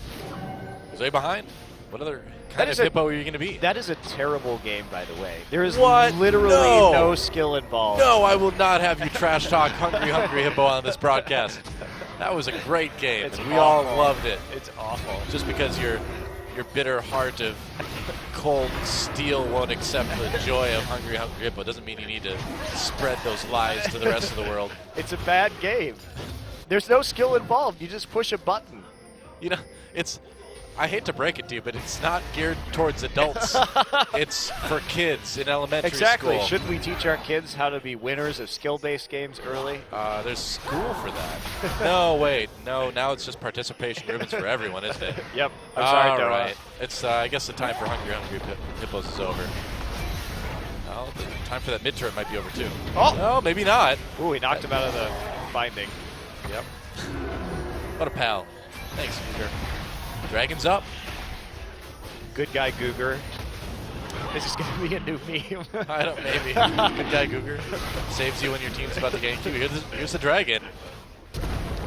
Speaker 2: Is he behind? What other kind of Hippo are you going to be?
Speaker 1: That is a terrible game, by the way. There is literally no skill involved.
Speaker 2: No, I will not have you trash talk hungry Hippo on this broadcast. That was a great game.
Speaker 1: It's
Speaker 2: we all loved it.
Speaker 1: It's awful.
Speaker 2: Just because your bitter heart of cold steel won't accept the joy of hungry Hippo doesn't mean you need to spread those lies to the rest of the world.
Speaker 1: It's a bad game. There's no skill involved. You just push a button.
Speaker 2: You know, I hate to break it to you, but it's not geared towards adults. It's for kids in elementary school.
Speaker 1: Exactly. Should we teach our kids how to be winners of skill-based games early?
Speaker 2: There's school for that. No, wait. No, now it's just participation ribbons for everyone, isn't it?
Speaker 1: Yep. I'm sorry, Doa.
Speaker 2: All right. It's, I guess the time for hungry Hippos is over. Well, the time for that mid turret might be over, too.
Speaker 1: Oh!
Speaker 2: No, maybe not.
Speaker 1: Ooh, he knocked him out of the binding.
Speaker 2: Yep. What a pal. Thanks, Cougar. Dragon's up.
Speaker 1: Good guy, Cougar. This is going to be a new meme.
Speaker 2: I don't, maybe. Good guy, Cougar. Saves you when your team's about to gain Q. Here's the dragon.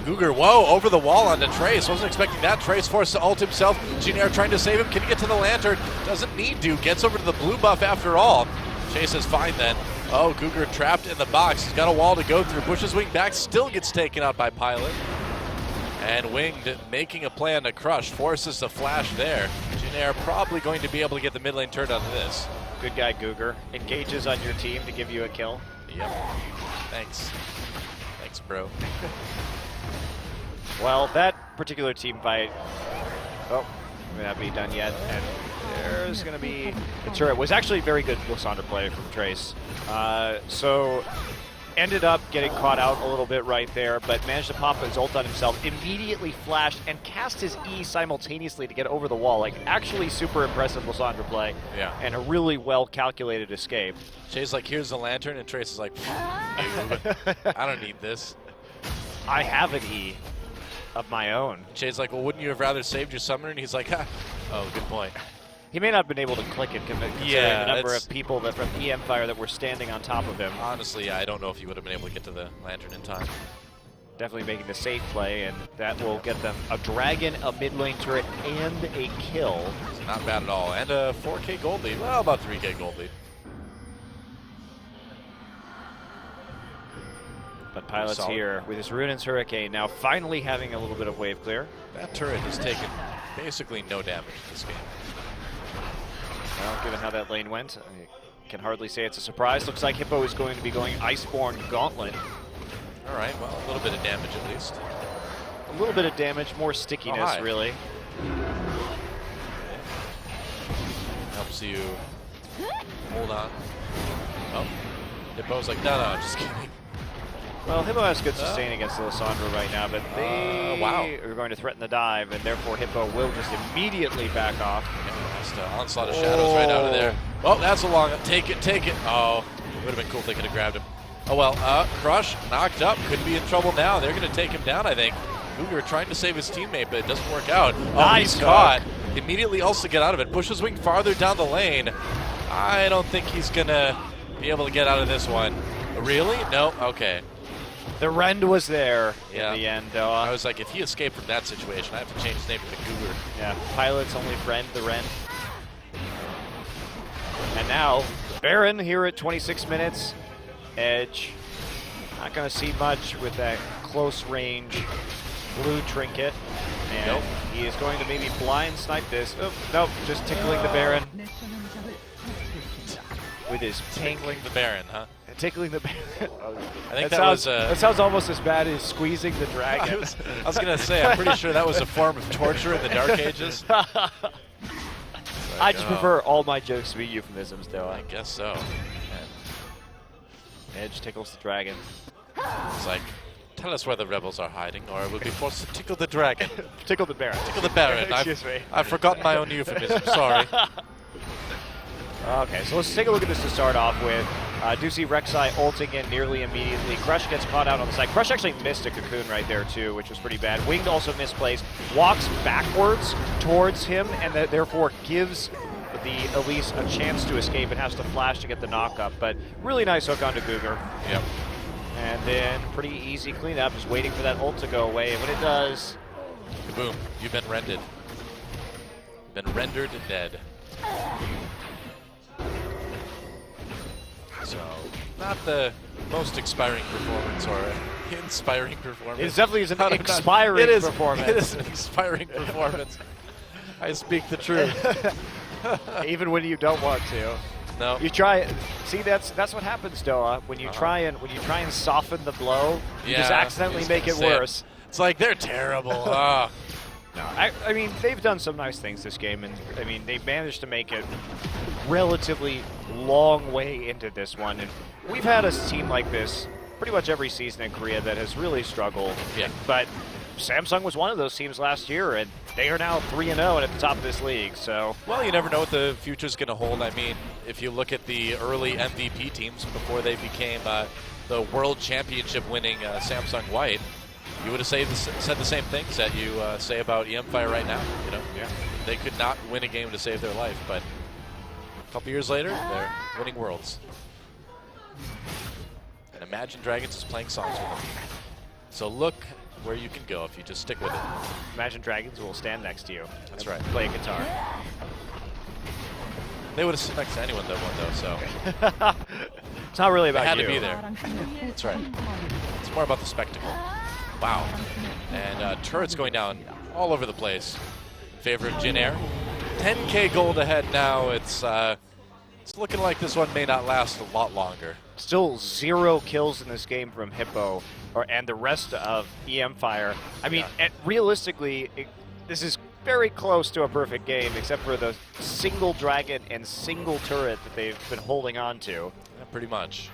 Speaker 2: Cougar, whoa, over the wall onto Trace. Wasn't expecting that. Trace forced to ult himself. Janair trying to save him. Can he get to the lantern? Doesn't need to. Gets over to the blue buff after all. Chase is fine then. Oh, Cougar trapped in the box. He's got a wall to go through. Pushes Winged back. Still gets taken out by Pilot. And Winged making a play on the crush. Forces the flash there. Janair probably going to be able to get the mid lane turned on this.
Speaker 1: Good guy, Cougar. Engages on your team to give you a kill.
Speaker 2: Yep. Thanks. Thanks, bro.
Speaker 1: Well, that particular team fight, may not be done yet, and there's going to be the turret. Was actually very good Lysandra play from Trace. So ended up getting caught out a little bit right there, but managed to pop his ult on himself, immediately flashed, and cast his E simultaneously to get over the wall. Like, actually super impressive Lysandra play.
Speaker 2: Yeah. And
Speaker 1: a really well-calculated escape.
Speaker 2: Jay's like, here's the lantern, and Trace is like, I don't need this.
Speaker 1: I have an E of my own.
Speaker 2: Jay's like, well, wouldn't you have rather saved your summoner? And he's like, ha. Oh, good point.
Speaker 1: He may not have been able to click it considering the number of people that from E-mFire that were standing on top of him.
Speaker 2: Honestly, I don't know if he would have been able to get to the lantern in time.
Speaker 1: definitely making the safe play, and that will get them a dragon, a mid lane turret, and a kill.
Speaker 2: It's not bad at all. And a 4K gold lead. Well, about 3K gold lead.
Speaker 1: But Pilot's
Speaker 2: Solid.
Speaker 1: here with his Ruin's Hurricane now finally having a little bit of wave clear.
Speaker 2: That turret has taken basically no damage in this game.
Speaker 1: Well, given how that lane went, I can hardly say it's a surprise. Looks like Hippo is going to be going Iceborne Gauntlet.
Speaker 2: All right, well, a little bit of damage at least.
Speaker 1: A little bit of damage, more stickiness, really.
Speaker 2: Helps you hold on. Oh, Hippo's like, no, just kidding.
Speaker 1: Well, Hippo has good sustain against Lissandra right now, but they
Speaker 2: wow.
Speaker 1: are going to threaten the dive, and therefore Hippo will just immediately back off.
Speaker 2: Just an onslaught of shadows right out of there. Oh, that's a long one. Take it, take it. Oh, it would have been cool if they could have grabbed him. Oh, well, Crush knocked up. Could be in trouble now. They're going to take him down, I think. Cougar trying to save his teammate, but it doesn't work out. Oh,
Speaker 1: Nice
Speaker 2: he's caught. Immediately also get out of it. Pushes Wing farther down the lane. I don't think he's going to be able to get out of this one. Really? No? Okay.
Speaker 1: The Rend was there in
Speaker 2: Yeah.
Speaker 1: the end, though.
Speaker 2: I was like, if he escaped from that situation, I have to change his name to Cougar.
Speaker 1: Yeah, Pilot's only friend, the Rend. And now, Baron here at 26 minutes. Edge, not going to see much with that close range blue trinket. And
Speaker 2: Nope.
Speaker 1: he is going to maybe blind snipe this. Oh, nope, just tickling the Baron. With his
Speaker 2: Tickling the Baron, huh?
Speaker 1: Tickling the Baron.
Speaker 2: I think
Speaker 1: that sounds almost as bad as squeezing the dragon.
Speaker 2: I was going to say, I'm pretty sure that was a form of torture in the Dark Ages.
Speaker 1: I just prefer all my jokes to be euphemisms, though.
Speaker 2: I guess so.
Speaker 1: Edge tickles the dragon.
Speaker 2: It's like, tell us where the rebels are hiding, or we'll be forced to tickle the dragon.
Speaker 1: Tickle the Baron.
Speaker 2: Tickle the Baron.
Speaker 1: Excuse me.
Speaker 2: I've forgotten my own euphemism. Sorry.
Speaker 1: Okay, so let's take a look at this to start off with. Do see Rek'Sai ulting in nearly immediately. Crush gets caught out on the side. Crush actually missed a cocoon right there too, which was pretty bad. Winged also misplays, walks backwards towards him, and that therefore gives the Elise a chance to escape and has to flash to get the knock up. But really nice hook onto Cougar.
Speaker 2: Yep.
Speaker 1: And then pretty easy cleanup, just waiting for that ult to go away. And when it does,
Speaker 2: Kaboom. You've been rendered. Been rendered dead. So, not the most inspiring performance or inspiring performance.
Speaker 1: it definitely is an
Speaker 2: No, no,
Speaker 1: expiring performance.
Speaker 2: It is an expiring performance. I speak the truth.
Speaker 1: Even when you don't want to.
Speaker 2: No.
Speaker 1: You try. See, that's what happens, Doa. When you try and soften the blow, you just accidentally make it worse.
Speaker 2: It's like they're terrible. Oh.
Speaker 1: No, I mean they've done some nice things this game, and I mean they've managed to make it relatively long way into this one. And we've had a team like this pretty much every season in Korea that has really struggled.
Speaker 2: Yeah.
Speaker 1: But Samsung was one of those teams last year, and they are now 3-0 and at the top of this league. So,
Speaker 2: well, you never know what the future's going to hold. I mean, if you look at the early MVP teams before they became the World Championship winning Samsung White, you would have said the same things that you say about E-mFire right now. You know, they could not win a game to save their life, but a couple years later, they're winning Worlds. And Imagine Dragons is playing songs with them. So look where you can go if you just stick with it.
Speaker 1: Imagine Dragons will stand next to you.
Speaker 2: That's right.
Speaker 1: Play a guitar.
Speaker 2: They would have stood next to anyone that won, though, so.
Speaker 1: It's not really about
Speaker 2: Had
Speaker 1: you.
Speaker 2: to be there. That's right. It's more about the spectacle. Wow. And turrets going down all over the place in favor of Jin Air. 10K gold ahead now. It's looking like this one may not last a lot longer.
Speaker 1: Still 0 kills in this game from Hippo and the rest of E-mFire. I mean, realistically, this is very close to a perfect game, except for the single dragon and single turret that they've been holding on to.
Speaker 2: Yeah, pretty much.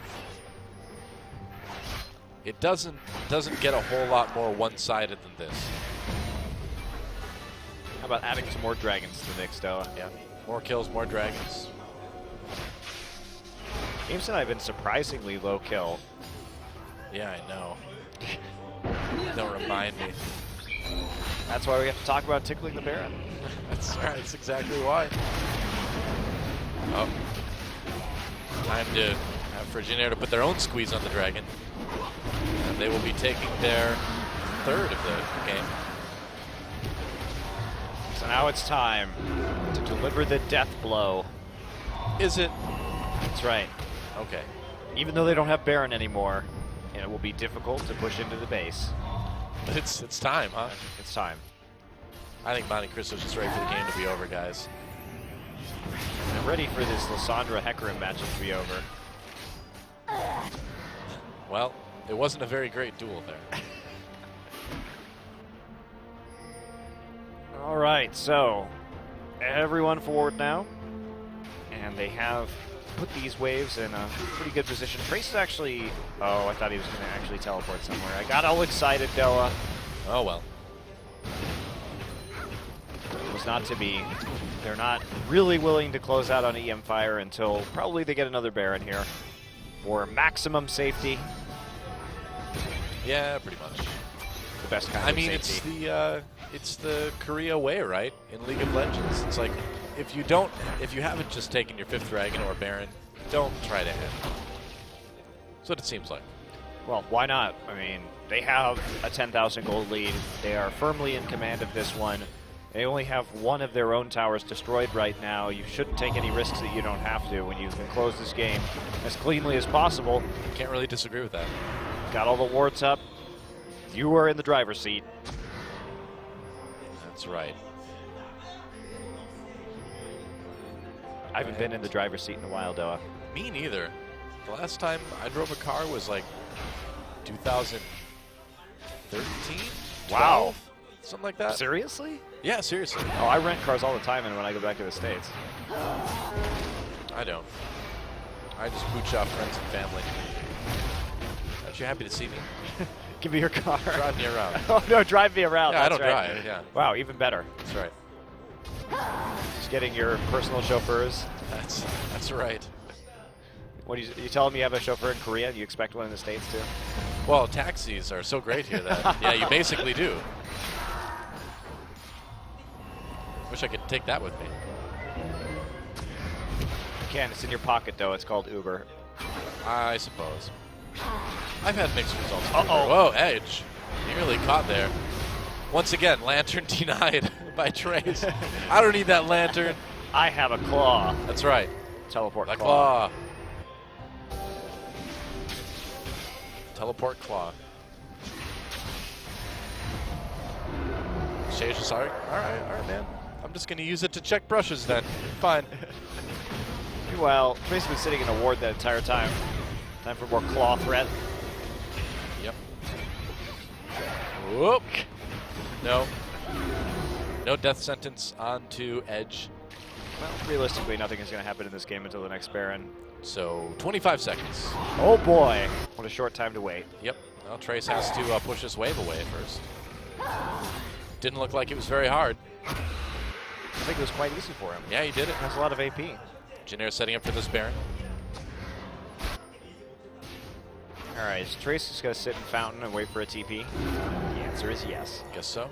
Speaker 2: It doesn't get a whole lot more one-sided than this.
Speaker 1: How about adding some more dragons to the mix, though?
Speaker 2: Yeah, more kills, more dragons.
Speaker 1: Games and I have been surprisingly low kill.
Speaker 2: Yeah, I know. Don't remind me.
Speaker 1: That's why we have to talk about tickling the Baron.
Speaker 2: That's right. That's exactly why. Oh. Time for Jin Air to put their own squeeze on the dragon. And they will be taking their third of the game.
Speaker 1: So now it's time to deliver the death blow.
Speaker 2: Is it?
Speaker 1: That's right.
Speaker 2: Okay.
Speaker 1: Even though they don't have Baron anymore, and it will be difficult to push into the base.
Speaker 2: But it's time, huh?
Speaker 1: It's time.
Speaker 2: I think Monte Cristo's just ready for the game to be over, guys.
Speaker 1: I'm ready for this Lissandra Hecarim matchup to be over.
Speaker 2: Well, it wasn't a very great duel there.
Speaker 1: All right, so everyone forward now. And they have put these waves in a pretty good position. Trace is actually... Oh, I thought he was going to actually teleport somewhere. I got all excited, Doa.
Speaker 2: Oh, well.
Speaker 1: It was not to be. They're not really willing to close out on E-mFire until probably they get another Baron here for maximum safety.
Speaker 2: Yeah, pretty much.
Speaker 1: The best kind of safety.
Speaker 2: It's the Korea way, right? In League of Legends, it's like if you haven't just taken your 5th dragon or Baron, don't try to hit. That's what it seems like.
Speaker 1: Well, why not? I mean, they have a 10,000 gold lead. They are firmly in command of this one. They only have one of their own towers destroyed right now. You shouldn't take any risks that you don't have to when you can close this game as cleanly as possible.
Speaker 2: Can't really disagree with that.
Speaker 1: Got all the wards up. You are in the driver's seat.
Speaker 2: That's right.
Speaker 1: I haven't been in the driver's seat in a while, Doa.
Speaker 2: Me neither. The last time I drove a car was like 2013?
Speaker 1: Wow.
Speaker 2: 12? Something like that.
Speaker 1: Seriously?
Speaker 2: Yeah, seriously.
Speaker 1: Oh, I rent cars all the time and when I go back to the States.
Speaker 2: I don't. I just mooch off friends and family. Aren't you happy to see me?
Speaker 1: Give me your car.
Speaker 2: Drive me around.
Speaker 1: Oh, no, drive me around.
Speaker 2: Yeah, I
Speaker 1: That's
Speaker 2: don't
Speaker 1: right.
Speaker 2: drive, yeah.
Speaker 1: Wow, even better.
Speaker 2: That's right.
Speaker 1: Just getting your personal chauffeurs.
Speaker 2: That's right.
Speaker 1: What do you tell them you have a chauffeur in Korea? Do you expect one in the States too?
Speaker 2: Well, taxis are so great here that, yeah, you basically do. Wish I could take that with me.
Speaker 1: You can. It's in your pocket, though. It's called Uber.
Speaker 2: I suppose. I've had mixed results.
Speaker 1: Uh-oh.
Speaker 2: Whoa, Edge. Nearly caught there. Once again, Lantern denied by Trace. I don't need that Lantern.
Speaker 1: I have a claw.
Speaker 2: That's right.
Speaker 1: Teleport
Speaker 2: The
Speaker 1: claw.
Speaker 2: Teleport claw. Shay's just all right, man. I'm just gonna use it to check brushes then. Fine.
Speaker 1: Well, Trace has been sitting in a ward that entire time. Time for more claw threat.
Speaker 2: Yep. Whoop. No. No death sentence onto Edge.
Speaker 1: Well, realistically, nothing is going to happen in this game until the next Baron.
Speaker 2: So 25 seconds.
Speaker 1: Oh boy, what a short time to wait.
Speaker 2: Yep. Well, Trace has to push this wave away first. Didn't look like it was very hard.
Speaker 1: I think it was quite easy for him.
Speaker 2: Yeah, he did it.
Speaker 1: Has a lot of AP.
Speaker 2: Janair setting up for this Baron.
Speaker 1: All right, is Trace just going to sit in Fountain and wait for a TP? The answer is yes.
Speaker 2: Guess so.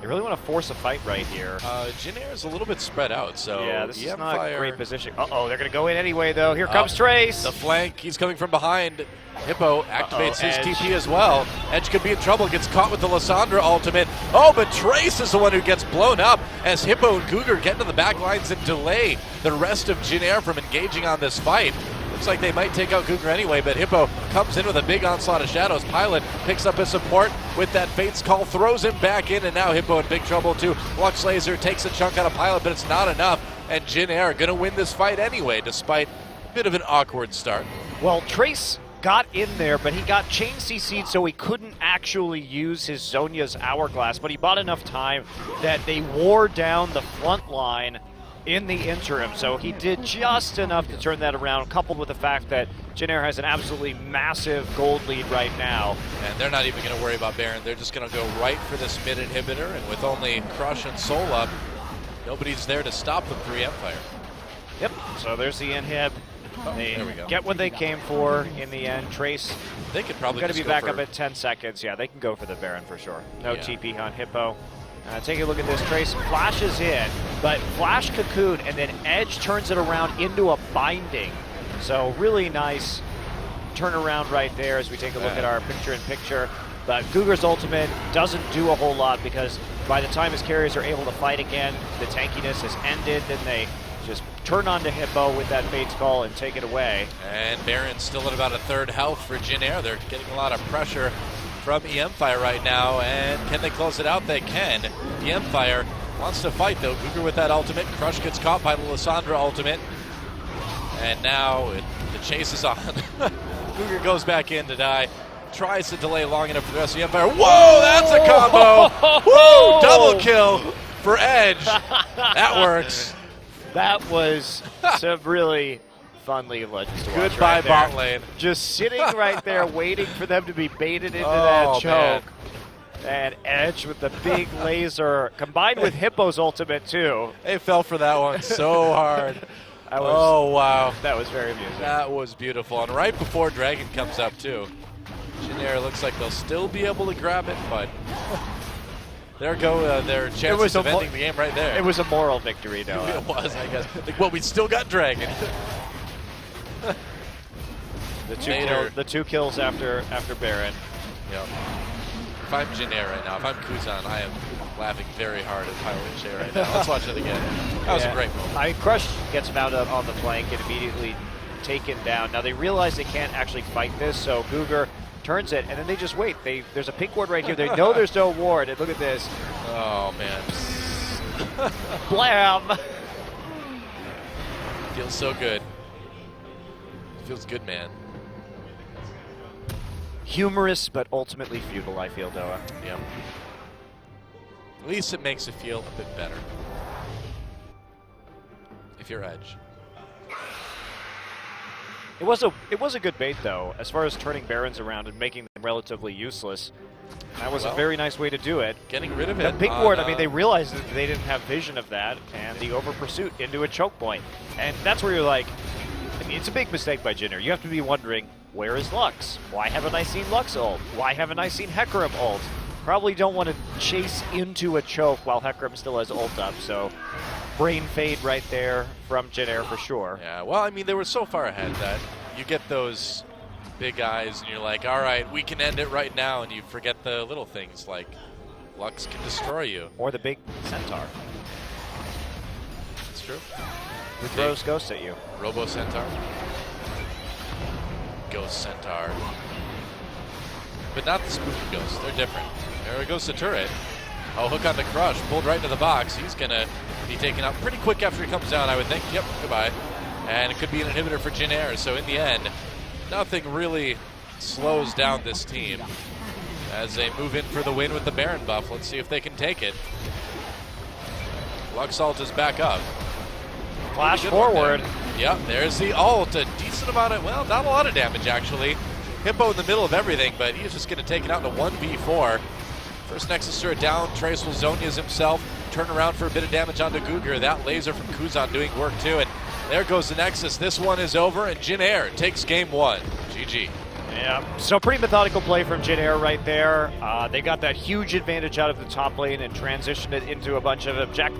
Speaker 1: They really want to force a fight right here.
Speaker 2: Janair is a little bit spread out, so
Speaker 1: yeah, this is not a great position. Uh-oh, they're going to go in anyway, though. Here comes Trace.
Speaker 2: The flank, he's coming from behind. Hippo activates his
Speaker 1: Edge.
Speaker 2: TP as well. Edge could be in trouble, gets caught with the Lissandra ultimate. Oh, but Trace is the one who gets blown up as Hippo and Cougar get into the back lines and delay the rest of Janair from engaging on this fight. Looks like they might take out Cougar anyway, but Hippo comes in with a big onslaught of shadows. Pilot picks up his support with that Fate's Call, throws him back in, and now Hippo in big trouble too. Lux Laser takes a chunk out of Pilot, but it's not enough, and Janair gonna win this fight anyway, despite a bit of an awkward start.
Speaker 1: Well, Trace got in there, but he got chain CC'd, so he couldn't actually use his Zhonya's Hourglass, but he bought enough time that they wore down the front line in the interim, so he did just enough to turn that around, coupled with the fact that Janair has an absolutely massive gold lead right now.
Speaker 2: And they're not even going to worry about Baron. They're just going to go right for this mid inhibitor, and with only Crush and Soul up, nobody's there to stop them through E-mFire.
Speaker 1: Yep, so there's the inhib. They
Speaker 2: there we go.
Speaker 1: get what they came for in the end. Trace,
Speaker 2: They could probably
Speaker 1: going to
Speaker 2: just
Speaker 1: be
Speaker 2: go
Speaker 1: back
Speaker 2: for
Speaker 1: up at 10 seconds. Yeah, they can go for the Baron for sure. No
Speaker 2: Yeah.
Speaker 1: TP on Hippo. Take a look at this. Trace flashes in, but Flash Cocoon, and then Edge turns it around into a binding. So really nice turnaround right there as we take a look at our picture-in-picture. But Cougar's ultimate doesn't do a whole lot because by the time his carriers are able to fight again, the tankiness has ended, and they just turn on to Hippo with that Fate's Call and take it away.
Speaker 2: And Baron's still at about a third health for Jin Air. They're getting a lot of pressure from E-mFire right now, and can they close it out? They can. E-mFire wants to fight though. Cougar with that ultimate. Crush gets caught by the Lissandra ultimate. And now the chase is on. Cougar goes back in to die. Tries to delay long enough for the rest of the E-mFire. Whoa, that's a combo! Woo! Double kill for Edge. That works.
Speaker 1: That was some really fun League of Legends to watch.
Speaker 2: Goodbye,
Speaker 1: right there.
Speaker 2: bot lane.
Speaker 1: Just sitting right there waiting for them to be baited into that choke. Man. And Edge with the big laser, combined with Hippo's ultimate too.
Speaker 2: They fell for that one so hard. Oh, wow.
Speaker 1: That was very amusing.
Speaker 2: That was beautiful. And right before Dragon comes up too. Jin Air looks like they'll still be able to grab it, but there go their chances of ending the game right there.
Speaker 1: It was a moral victory, though.
Speaker 2: It was, I guess. Like, well, we still got Dragon.
Speaker 1: The two kills after Baron.
Speaker 2: Yep. If I'm Jin Air right now, if I'm Kuzan, I am laughing very hard at Pilot Shea right now. Let's watch it again. That was a great moment.
Speaker 1: Crush gets found up on the flank and immediately taken down. Now they realize they can't actually fight this, so Cougar turns it, and then they just wait. There's a pink ward right here. They know there's no ward, and look at this.
Speaker 2: Oh, man.
Speaker 1: Blam!
Speaker 2: Feels so good. Feels good, man.
Speaker 1: Humorous, but ultimately futile, I feel, Doa.
Speaker 2: Yeah. At least it makes it feel a bit better. If you're Edge.
Speaker 1: It was a good bait, though, as far as turning Barons around and making them relatively useless. That was a very nice way to do it.
Speaker 2: Getting rid of it.
Speaker 1: The pink ward, I mean, they realized that they didn't have vision of that, and the over pursuit into a choke point. And that's where you're like, I mean, it's a big mistake by Jin Air. You have to be wondering, where is Lux? Why haven't I seen Lux ult? Why haven't I seen Hecarim ult? Probably don't want to chase into a choke while Hecarim still has ult up, so brain fade right there from Jin Air for sure.
Speaker 2: Yeah, well, I mean, they were so far ahead that you get those big eyes and you're like, all right, we can end it right now, and you forget the little things like Lux can destroy you.
Speaker 1: Or the big centaur.
Speaker 2: That's true.
Speaker 1: Who throws ghosts at you?
Speaker 2: Robo Centaur. Ghost Centaur. But not the spooky ghosts, they're different. There goes the turret. Oh, hook on the Crush, pulled right into the box. He's gonna be taken out pretty quick after he comes down, I would think. Yep, goodbye. And it could be an inhibitor for Jin Air, so in the end, nothing really slows down this team as they move in for the win with the Baron buff. Let's see if they can take it. Lux ult is back up.
Speaker 1: Flash forward.
Speaker 2: Yep, there's the ult. A decent amount of, well, not a lot of damage actually. Hippo in the middle of everything, but he's just going to take it out in a 1v4. First Nexus turret down, Trace will Zonia's himself, turn around for a bit of damage onto Cougar. That laser from Kuzan doing work too, and there goes the Nexus. This one is over, and Jin Air takes game one. GG.
Speaker 1: Yeah, so pretty methodical play from Jin Air right there. They got that huge advantage out of the top lane and transitioned it into a bunch of objectives.